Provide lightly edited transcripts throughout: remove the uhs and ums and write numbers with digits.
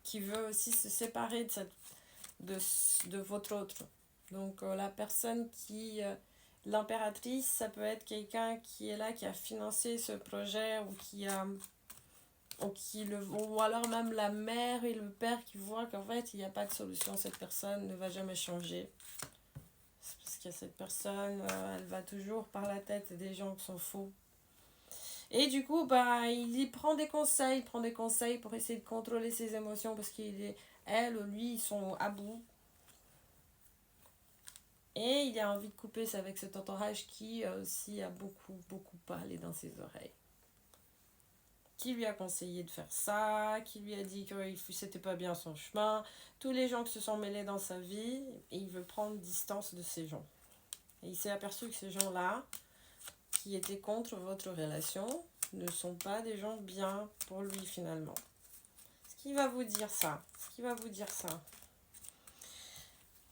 qui veut aussi se séparer de votre autre. Donc la personne qui... l'impératrice, ça peut être quelqu'un qui est là, qui a financé ce projet ou alors même la mère et le père qui voient qu'en fait il n'y a pas de solution, cette personne ne va jamais changer. C'est parce que cette personne, elle va toujours par la tête des gens qui sont faux. Et du coup, il prend des conseils pour essayer de contrôler ses émotions parce elle ou lui, ils sont à bout. Et il a envie de couper ça avec cet entourage qui aussi a beaucoup, beaucoup parlé dans ses oreilles. Qui lui a conseillé de faire ça, qui lui a dit que c'était pas bien son chemin. Tous les gens qui se sont mêlés dans sa vie, et il veut prendre distance de ces gens. Et il s'est aperçu que ces gens-là, qui étaient contre votre relation, ne sont pas des gens bien pour lui finalement. Ce qui va vous dire ça.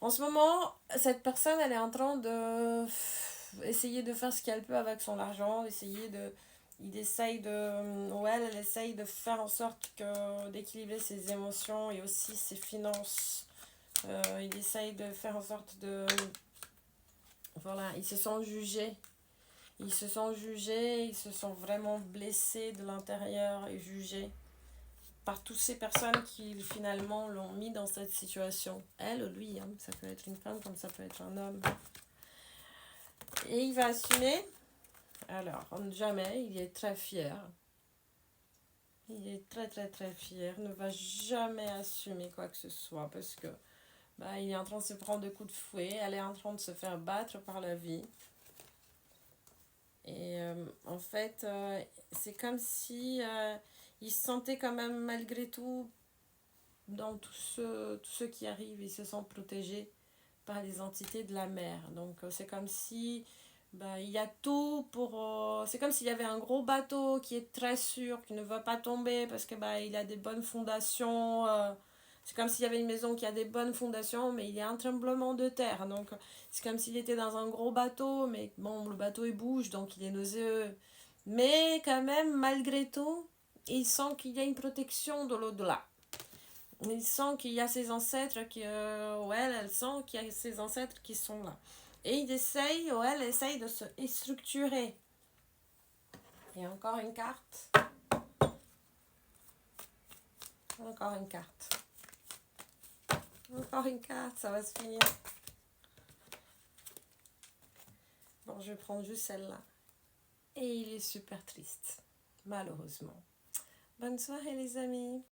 En ce moment, cette personne, elle est en train de essayer de faire ce qu'elle peut avec son argent, elle essaye de faire en sorte d'équilibrer ses émotions et aussi ses finances. Il essaye de faire en sorte de... Voilà, ils se sont jugés, ils se sont vraiment blessés de l'intérieur et jugés par toutes ces personnes qui finalement l'ont mis dans cette situation. Elle ou lui, hein, ça peut être une femme comme ça peut être un homme. Et il va assumer. Alors, jamais, il est très fier. Il est très très très fier, ne va jamais assumer quoi que ce soit parce que il est en train de se prendre de coups de fouet, elle est en train de se faire battre par la vie. Et en fait, c'est comme si il se sentait quand même malgré tout dans tout ce qui arrive, il se sent protégé par les entités de la mer. Donc c'est comme si il y a tout pour... c'est comme s'il y avait un gros bateau qui est très sûr, qui ne va pas tomber parce que il a des bonnes fondations. C'est comme s'il y avait une maison qui a des bonnes fondations, mais il y a un tremblement de terre. Donc c'est comme s'il était dans un gros bateau, mais bon, le bateau il bouge, donc il est nauséeux. Mais quand même, malgré tout, il sent qu'il y a une protection de l'au-delà. Il sent qu'il y a ses ancêtres elle sent qu'il y a ses ancêtres qui sont là. Et elle essaye de se structurer. Et encore une carte. Encore une carte. Encore une carte, ça va se finir. Bon, je vais prendre juste celle-là. Et il est super triste, malheureusement. Bonne soirée les amis.